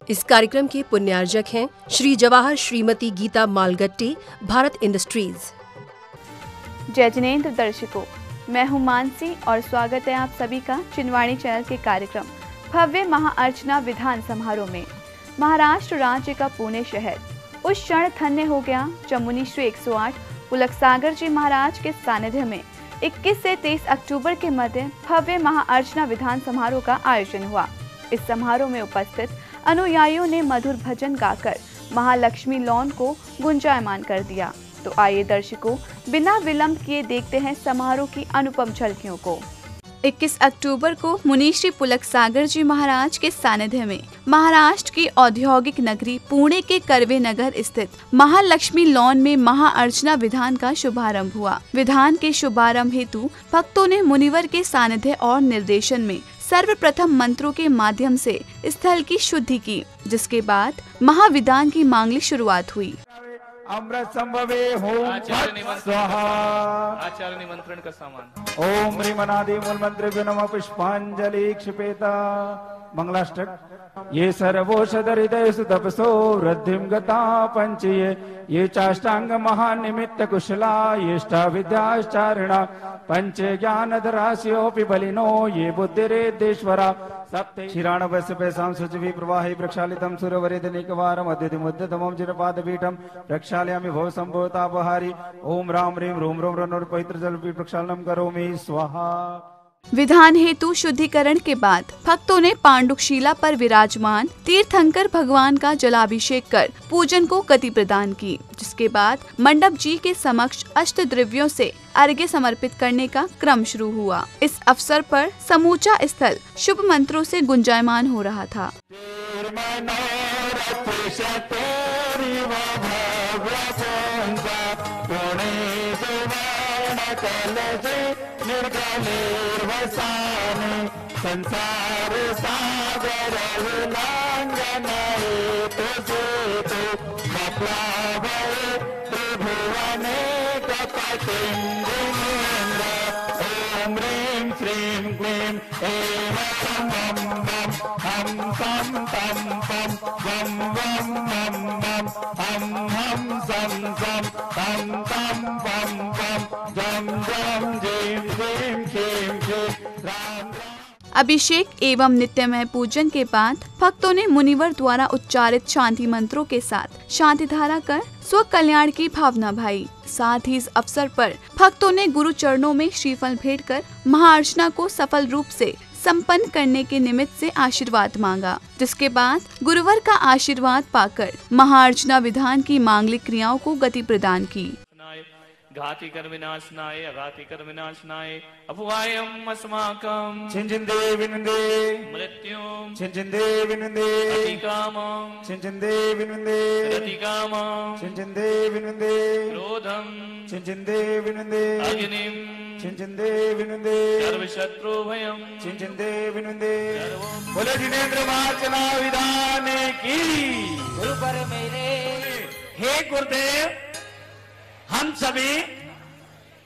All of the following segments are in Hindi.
इस कार्यक्रम के पुण्यार्जक हैं श्री जवाहर श्रीमती गीता मालगट्टी, भारत इंडस्ट्रीज। जय जिनेंद्र दर्शकों, मैं हूं मानसी और स्वागत है आप सभी का चिनवाणी चैनल के कार्यक्रम भव्य महाअर्चना विधान समारोह में। महाराष्ट्र राज्य का पुणे शहर उस क्षण धन्य हो गया जब मुनि श्री 108 पुलक सागर जी महाराज के सानिध्य में 21 से 23 अक्टूबर के मध्य भव्य महाअर्चना विधान समारोह का आयोजन हुआ। इस समारोह में उपस्थित अनुयायियों ने मधुर भजन गाकर महालक्ष्मी लॉन को गुंजायमान कर दिया। तो आइए दर्शकों, बिना विलंब किए देखते हैं समारोह की अनुपम झलकियों को। 21 अक्टूबर को मुनि श्री पुलक सागर जी महाराज के सानिध्य में महाराष्ट्र की औद्योगिक नगरी पुणे के कर्वे नगर स्थित महालक्ष्मी लॉन में महाअर्चना विधान का शुभारंभ हुआ। विधान के शुभारंभ हेतु भक्तों ने मुनिवर के सानिध्य और निर्देशन में सर्वप्रथम मंत्रों के माध्यम से स्थल की शुद्धि की, जिसके बाद महाविधान की मांगलिक शुरुआत हुई। अमृत संभवे होम स्वाहा। आचार्य निमंत्रण का सामान। ओम ह्रीमनादि मूल मंत्र नमः पुष्पांजलि क्षिपेता। मंगलाष्टक। ये सर्वोषधरिदयसु तपसो वृद्धिं गता पंचये ये चाष्टांग महानिमित्त कुशला येष्टा विद्याचारिणा पंच ज्ञानधरास्योऽपि बलिनो ये बुद्धिरेद्देश्वरा सप्ते क्षीराणवस्य पैसां शुचिभिः प्रवाहि प्रक्षालितं सुरवरेदनिकवारम् अद्युतिमुद्यतमं चिरपादपीठं प्रक्षालयामि भवसम्भवतापहारी। ओम राम ह्रीं रोम रोम रनोर पवित्र जल प्रक्षालनम करोमि स्वाहा। विधान हेतु शुद्धिकरण के बाद भक्तों ने पांडुशिला पर विराजमान तीर्थंकर भगवान का जलाभिषेक कर पूजन को गति प्रदान की, जिसके बाद मंडप जी के समक्ष अष्ट द्रव्यों से अर्घ्य समर्पित करने का क्रम शुरू हुआ। इस अवसर पर समूचा स्थल शुभ मंत्रों से गुंजायमान हो रहा था। संसार सागर उल्लंघन त्रिभुवने ओम ह्रीं श्रीं क्लीं ऐं वं वं हम सं तं पं वं वं मं मं हम हम सं सं तं तं पं पं जं जं जीं क्लीं क्लीं क्लीं राम। अभिषेक एवं नित्यमय पूजन के बाद भक्तों ने मुनिवर द्वारा उच्चारित शांति मंत्रों के साथ शांति धारा कर स्व कल्याण की भावना भाई। साथ ही इस अवसर पर भक्तों ने गुरु चरणों में श्रीफल भेंट कर महाअर्चना को सफल रूप से संपन्न करने के निमित्त से आशीर्वाद मांगा, जिसके बाद गुरुवर का आशीर्वाद पाकर महाअर्चना विधान की मांगलिक क्रियाओं को गति प्रदान की। घाति कर विनाशनाय अघाति कर विनाशनाय अपुवायम अस्माकं छिंचिंदे विनुंदे मृत्युम छिंचिंदे विनुंदे अतिकामं छिंचिंदे विनुंदे रतिकामं छिंचिंदे विनुंदे क्रोधं छिंचिंदे विनुंदे अग्निं छिंचिंदे विनुंदे सर्वशत्रु भयं छिंचिंदे विनुंदे। बोले जिनेंद्र महाअर्चना विधान की। गुरु पर मेरे हे गुरुदेव, हम सभी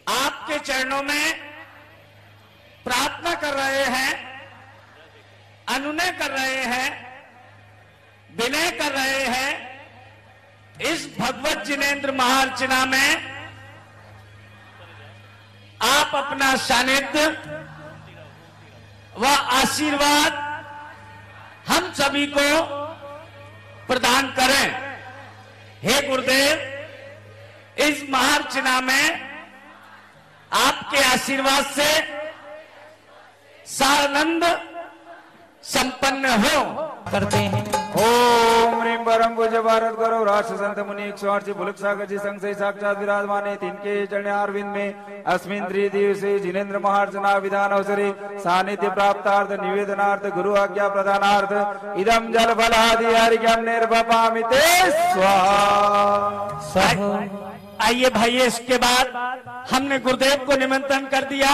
आपके चरणों में प्रार्थना कर रहे हैं, अनुनय कर रहे हैं, विनय कर रहे हैं। इस भगवत जिनेंद्र महाअर्चना में आप अपना सानिध्य व आशीर्वाद हम सभी को प्रदान करें। हे गुरुदेव, इस महाअर्चना में आपके आशीर्वाद से सानंद संपन्न हो करते हैं। ओम ह्रीं परम पूज्य भारत गौरव राष्ट्र संत मुनि 108 जी पुलक सागर जी संग से साक्षात विराजमान है। तिनके चरणारविंद में अस्मिन् त्रिदिवसीय जिनेंद्र महाअर्चना विधान अवसरे सानिध्य प्राप्तार्थ निवेदनार्थ गुरु आज्ञा प्रदानार्थ इदम जल फलादि अर्घ्यं निर्वपामि ते स्वाहा। आइए भाई, इसके बाद हमने गुरुदेव को निमंत्रण कर दिया।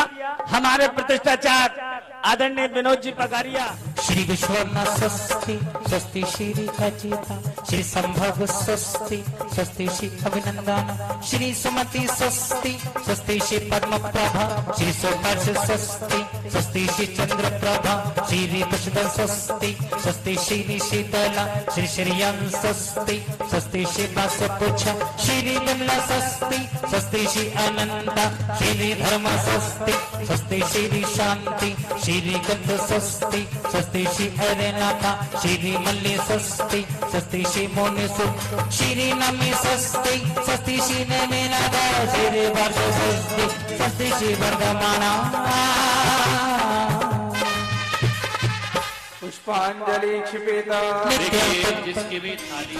हमारे प्रतिष्ठाचार्य आदरणीय विनोद जी पगारिया। श्री विश्वनाथ स्वस्ति स्वस्ति श्री अचिता श्री संभव स्वस्ति स्वस्ति श्री अभिनंदन श्री सुमति स्वस्ति स्वस्ति श्री पद्म प्रभा श्री सोमर्ष स्वस्ति स्वस्ति श्री चंद्र प्रभा श्री पुष्प स्वस्ति स्वस्ति श्री शीतला श्री श्रीयं स्वस्ति स्वस्ति श्री वासुपुच्छ श्री विमला स्वस्ति स्वस्ति श्री अनंत श्री धर्म स्वस्ति स्वस्ति श्री शांति श्री गंध स्वस्ति स्वस्ति श्री हरेनाथा श्री मल्ली स्वस्ति स्वस्ति श्री मोनि श्री नमी स्वस्ति स्वस्ति श्री नैनादा श्री वर्ष स्वस्ति स्वस्ति श्री वर्धमाना पुष्पांजलि क्षिपेता देखिए जिसकी भी थाली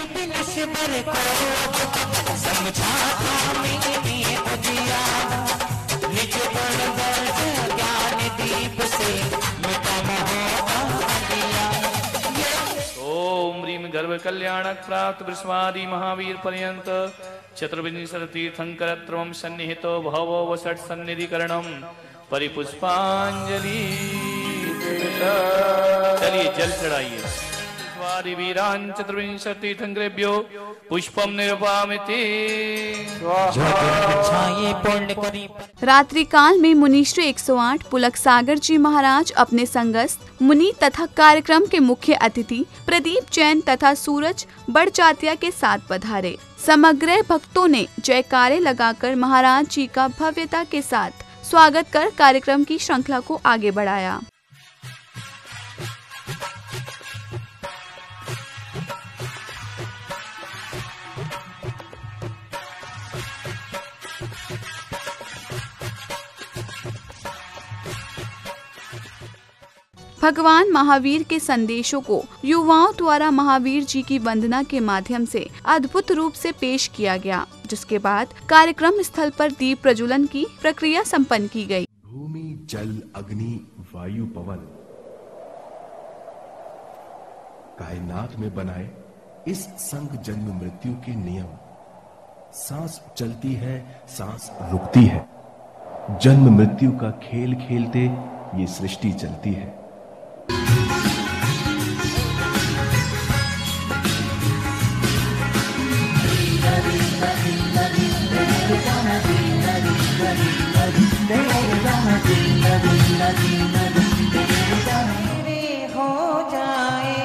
ओम ह्रीं गर्भ कल्याणक प्राप्त वृषवादि महावीर पर्यंत चतुर्विंशति तीर्थंकरत्रवम सन्निहितो भवो वसट सन्निधिकरणम परिपुष्पांजलि। चलिए जल चढ़ाइए। वीरान चतुर्विंशति तीर्थंकरेभ्यो पुष्पम निर्वामिति। रात्रि काल में मुनिश्री 108 पुलक सागर जी महाराज अपने संगस्त मुनि तथा कार्यक्रम के मुख्य अतिथि प्रदीप जैन तथा सूरज बड़चातिया के साथ पधारे। समग्र भक्तों ने जयकारे लगाकर महाराज जी का भव्यता के साथ स्वागत कर कार्यक्रम की श्रृंखला को आगे बढ़ाया। भगवान महावीर के संदेशों को युवाओं द्वारा महावीर जी की वंदना के माध्यम से अद्भुत रूप से पेश किया गया, जिसके बाद कार्यक्रम स्थल पर दीप प्रज्वलन की प्रक्रिया संपन्न की गई। भूमि जल अग्नि वायु पवन कायनात में बनाए इस संग जन्म मृत्यु के नियम। सांस चलती है, सांस रुकती है। जन्म मृत्यु का खेल खेलते ये सृष्टि चलती है। हो जाए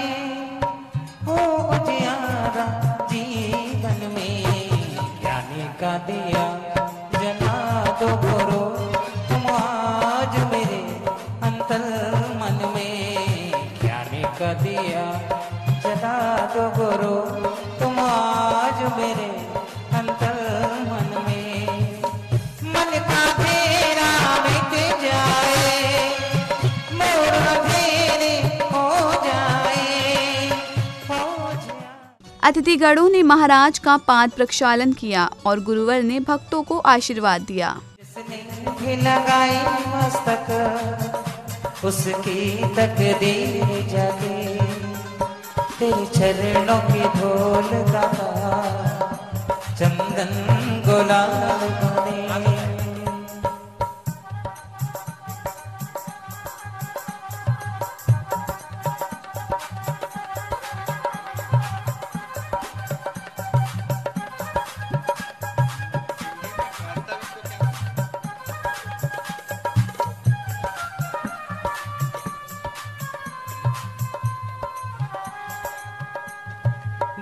हो उजियारा जीवन में ज्ञानी का दिया जला दो करो तुम आज मेरे अंतर मन में। ज्ञानी का दिया जला दो करो तुम आज मेरे अंतर मन में। मन का तेरा मिट जाए मोर अंधेरे हो जाए हो जाए। अतिथिगणों ने महाराज का पाद प्रक्षालन किया और गुरुवर ने भक्तों को आशीर्वाद दिया। जिसने भी लगाई मस्तक उसकी तकदीर जागे। तेरे चरणों की धोल गाता चंदन गुलाल बने।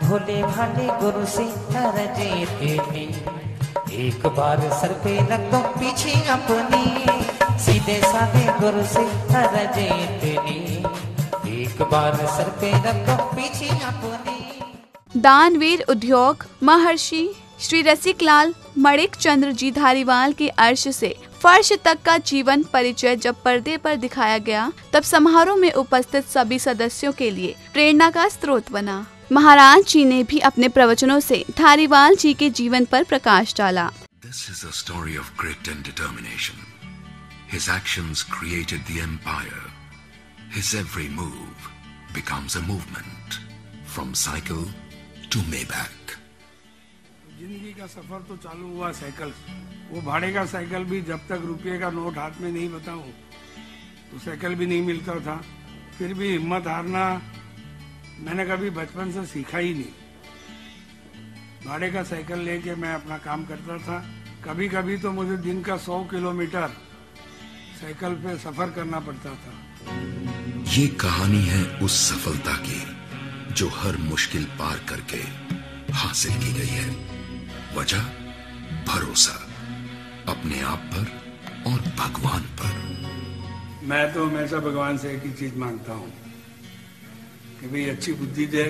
भोले भाले गुरु से रजे तेने एक बार सर पे रख दो पीछे अपनी। सीधे साधे गुरु से रजे तेने एक बार सर पे रख दो पीछे अपनी। दानवीर उद्योग महर्षि श्री रसिकलाल मणिक चंद्र जी धारीवाल के अर्श से फर्श तक का जीवन परिचय जब पर्दे पर दिखाया गया, तब समारोह में उपस्थित सभी सदस्यों के लिए प्रेरणा का स्रोत बना। महाराज जी ने भी अपने प्रवचनों से धारीवाल जी के जीवन पर प्रकाश डाला। This is a story of grit and determination. His actions created the empire. His every move becomes a movement. From cycle to Maybach. जिंदगी का सफर तो चालू हुआ साइकिल। वो भाड़े का साइकिल भी जब तक रुपये का नोट हाथ में नहीं बताऊं तो साइकिल भी नहीं मिलता था। फिर भी हिम्मत हारना मैंने कभी बचपन से सीखा ही नहीं। भाड़े का साइकिल लेके मैं अपना काम करता था। कभी कभी तो मुझे दिन का 100 किलोमीटर साइकिल पे सफर करना पड़ता था। ये कहानी है उस सफलता की जो हर मुश्किल पार करके हासिल की गई है। वजह भरोसा अपने आप पर और भगवान पर। मैं तो हमेशा भगवान से एक ही चीज मांगता हूँ कि भाई अच्छी बुद्धि दे,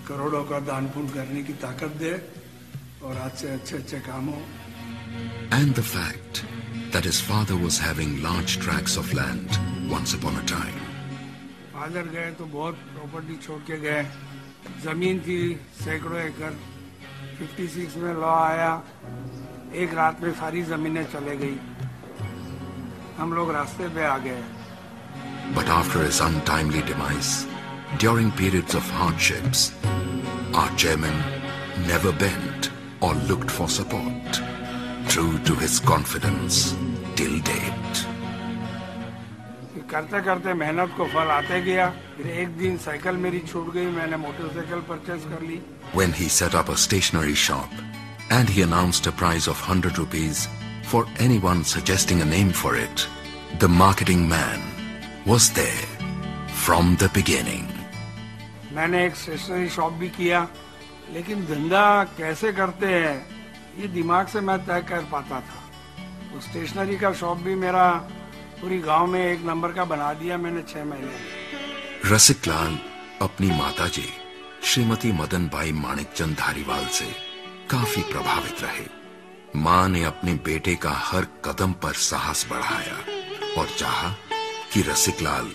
करोड़ों का दान पुण्य करने की ताकत दे और आज से अच्छे अच्छे काम हो। And the fact that his father was having large tracts of land once upon a time. Father गए तो बहुत प्रॉपर्टी छोड़ के गए। जमीन थी सैकड़ों एकड़। 56 में लॉ आया, एक रात में सारी जमीनें चले गई, हम लोग रास्ते पे आ गए। But after his untimely demise, during periods of hardships, our chairman never bent or looked for support, true to his confidence till date. करते करते मेहनत को फल आते गया। फिर एक दिन साइकिल मेरी छूट गई, मैंने मोटरसाइकिल परचेज कर ली। When he set up a stationery shop and he announced a prize of 100 rupees for anyone suggesting a name for it, the marketing man was there from the beginning. मैंने एक स्टेशनरी शॉप भी किया, लेकिन धंधा कैसे करते हैं ये दिमाग से मैं तय कर पाता था। वो स्टेशनरी का शॉप भी मेरा पूरी गांव में एक नंबर का बना दिया मैंने 6 महीने में। रसिक लाल अपनी माताजी श्रीमती मदन बाई माणिकचंद धारीवाल से काफी प्रभावित रहे। मां ने अपने बेटे का हर कदम पर साहस बढ़ाया और चाहा कि रसिक लाल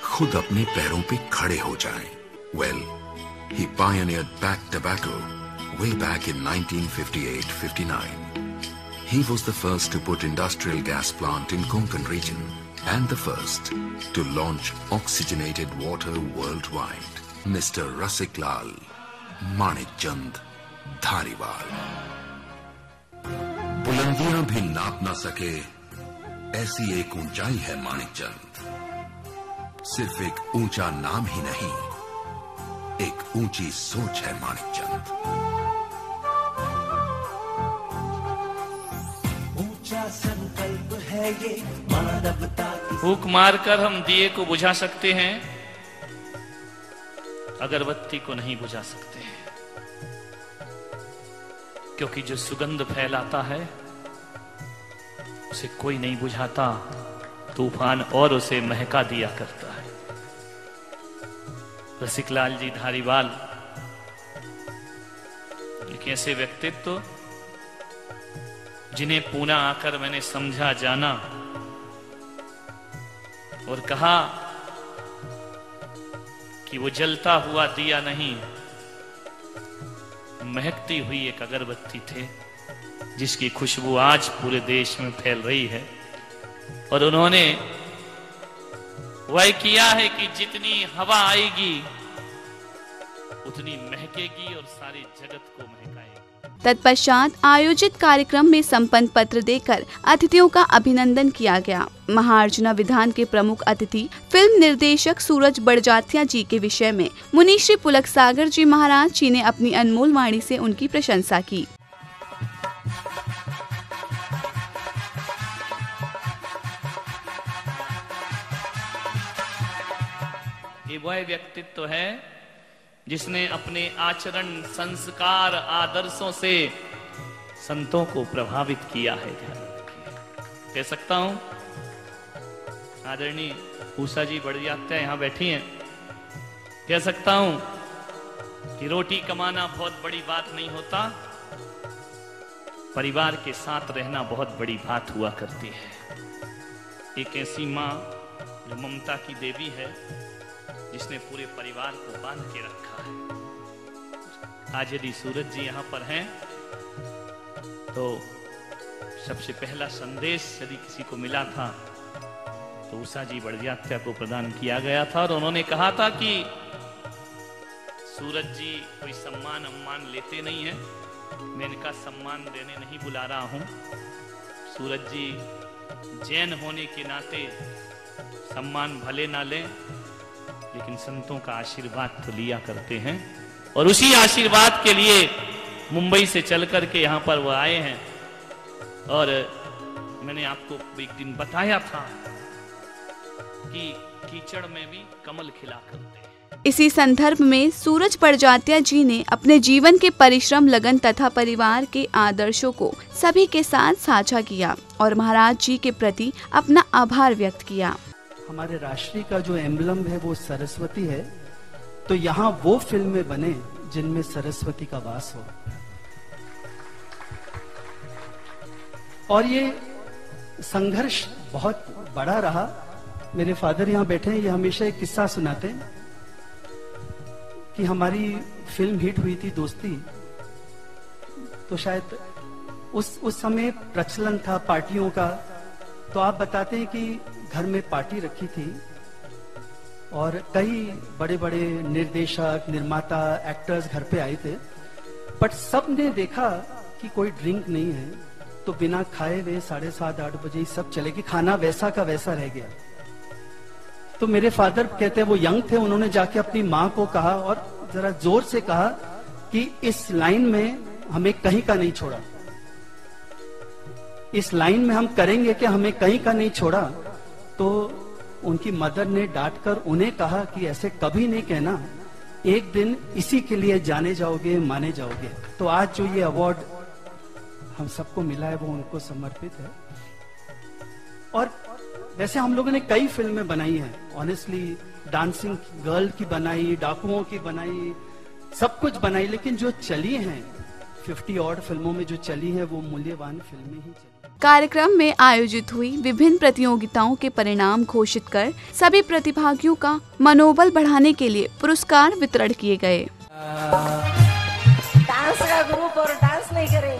खुद अपने पैरों पे खड़े हो जाएं। Well, he pioneered pack tobacco way back in 1958-59. He was the first to put industrial gas plant in Konkan region and the first to launch oxygenated water worldwide. Mr. Rasik Lal Manikchand Dhariwal. बुलंदियां भी नाप ना सके ऐसी एक ऊंचाई है मानिकचंद। सिर्फ एक ऊंचा नाम ही नहीं, एक ऊंची सोच है मानिकचंद। संकल्प है ये मानवता की। फूंक मारकर हम दिए को बुझा सकते हैं, अगरबत्ती को नहीं बुझा सकते हैं, क्योंकि जो सुगंध फैलाता है उसे कोई नहीं बुझाता, तूफान और उसे महका दिया करता है। रसिक लाल जी धारीवाल एक ऐसे व्यक्तित्व जिन्हें पूना आकर मैंने समझा जाना और कहा कि वो जलता हुआ दिया नहीं, महकती हुई एक अगरबत्ती थे जिसकी खुशबू आज पूरे देश में फैल रही है। और उन्होंने वह किया है कि जितनी हवा आएगी उतनी महकेगी और सारे जगत को महकाएगी। तत्पश्चात आयोजित कार्यक्रम में संपन्न पत्र देकर अतिथियों का अभिनंदन किया गया। महाअर्जुना विधान के प्रमुख अतिथि फिल्म निर्देशक सूरज बड़जात्या जी के विषय में मुनि श्री पुलक सागर जी महाराज जी ने अपनी अनमोल वाणी से उनकी प्रशंसा की। ये वह व्यक्तित्व है जिसने अपने आचरण, संस्कार, आदर्शों से संतों को प्रभावित किया है। कह सकता हूं आदरणीय उषा जी बड़जात्या यहाँ बैठी हैं, कह सकता हूं कि रोटी कमाना बहुत बड़ी बात नहीं होता, परिवार के साथ रहना बहुत बड़ी बात हुआ करती है। एक ऐसी माँ जो ममता की देवी है, जिसने पूरे परिवार को बांध के रखा है। आज यदि सूरज जी यहाँ पर हैं तो सबसे पहला संदेश यदि किसी को मिला था तो उषा जी बड़जात्या को प्रदान किया गया था और उन्होंने कहा था कि सूरज जी कोई सम्मान अम्मान लेते नहीं है, मैं इनका सम्मान देने नहीं बुला रहा हूं। सूरज जी जैन होने के नाते सम्मान भले ना लें, लेकिन संतों का आशीर्वाद तो लिया करते हैं और उसी आशीर्वाद के लिए मुंबई से चल करके यहाँ पर वो आए हैं। और मैंने आपको एक दिन बताया था कि कीचड़ में भी कमल खिला करते हैं। इसी संदर्भ में सूरज परजात्या जी ने अपने जीवन के परिश्रम, लगन तथा परिवार के आदर्शों को सभी के साथ साझा किया और महाराज जी के प्रति अपना आभार व्यक्त किया। हमारे राष्ट्रीय का जो एम्बलम है वो सरस्वती है, तो यहाँ वो फिल्में बने जिनमें सरस्वती का वास हो। और ये संघर्ष बहुत बड़ा रहा। मेरे फादर यहाँ बैठे हैं, ये हमेशा एक किस्सा सुनाते हैं कि हमारी फिल्म हिट हुई थी दोस्ती, तो शायद उस समय प्रचलन था पार्टियों का। तो आप बताते हैं कि घर में पार्टी रखी थी और कई बड़े बड़े निर्देशक, निर्माता, एक्टर्स घर पे आए थे, बट सब ने देखा कि कोई ड्रिंक नहीं है, तो बिना खाए हुए 7:30-8 बजे सब चले गए, खाना वैसा का वैसा रह गया। तो मेरे फादर कहते हैं वो यंग थे, उन्होंने जाके अपनी माँ को कहा और जरा जोर से कहा कि इस लाइन में हमें कहीं का नहीं छोड़ा, इस लाइन में हम करेंगे कि हमें कहीं का नहीं छोड़ा। तो उनकी मदर ने डांटकर उन्हें कहा कि ऐसे कभी नहीं कहना, एक दिन इसी के लिए जाने जाओगे, माने जाओगे। तो आज जो ये अवार्ड हम सबको मिला है वो उनको समर्पित है। और वैसे हम लोगों ने कई फिल्में बनाई हैं, ऑनेस्टली डांसिंग गर्ल की बनाई, डाकुओं की बनाई, सब कुछ बनाई, लेकिन जो चली हैं 50 ऑड फिल्मों में जो चली हैं वो मूल्यवान फिल्में ही चली। कार्यक्रम में आयोजित हुई विभिन्न प्रतियोगिताओं के परिणाम घोषित कर सभी प्रतिभागियों का मनोबल बढ़ाने के लिए पुरस्कार वितरण किए गए। डांस का ग्रुप और डांस नहीं करे,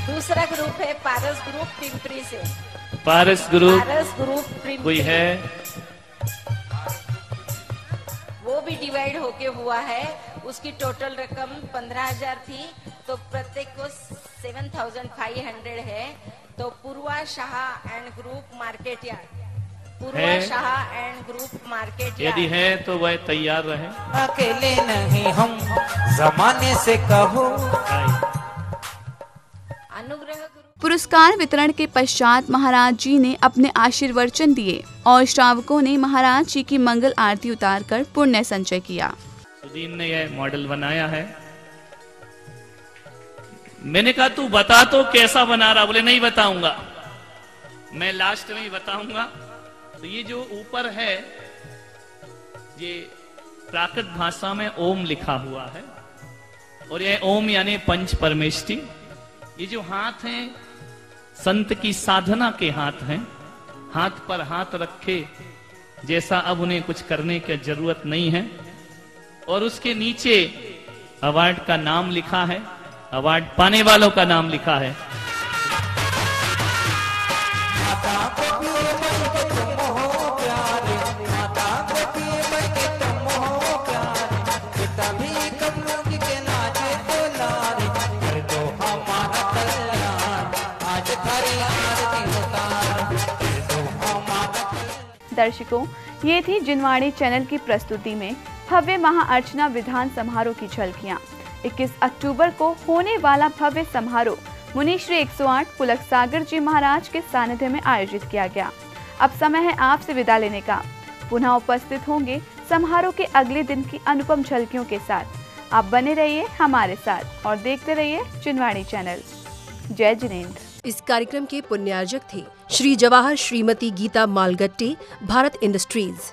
दूसरा ग्रुप है पारस ग्रुप पिंपरी से। पारस ग्रुप कोई है, वो भी डिवाइड होके हुआ है। उसकी टोटल रकम 15,000 थी, तो प्रत्येक को 7,500 है। तो Purva Shah and group market yard, Purva Shah and group market yard. यदि है तो वह तैयार रहे। अकेले नहीं हम जमाने से कहो। अनुग्रह पुरस्कार वितरण के पश्चात महाराज जी ने अपने आशीर्वचन दिए और श्रावकों ने महाराज जी की मंगल आरती उतारकर पुण्य संचय किया। सुदीन ने यह मॉडल बनाया है। मैंने कहा तू बता तो कैसा बना रहा, बोले नहीं बताऊंगा, मैं लास्ट में ही बताऊंगा। तो ये जो ऊपर है ये प्राकृत भाषा में ओम लिखा हुआ है, और यह ओम यानी पंच परमेष्टि। ये जो हाथ हैं संत की साधना के हाथ हैं, हाथ पर हाथ रखे जैसा अब उन्हें कुछ करने की जरूरत नहीं है। और उसके नीचे अवार्ड का नाम लिखा है, अवार्ड पाने वालों का नाम लिखा है। दर्शकों, ये थी जिनवाणी चैनल की प्रस्तुति में भव्य महाअर्चना विधान समारोह की झलकियां। 21 अक्टूबर को होने वाला भव्य समारोह मुनिश्री 108 पुलक सागर जी महाराज के सानिध्य में आयोजित किया गया। अब समय है आपसे विदा लेने का। पुनः उपस्थित होंगे समारोह के अगले दिन की अनुपम झलकियों के साथ। आप बने रहिए हमारे साथ और देखते रहिए जिनवाणी चैनल। जय जिनेंद्र। इस कार्यक्रम के पुण्यार्जक थे श्री जवाहर श्रीमती गीता मालगट्टी, भारत इंडस्ट्रीज।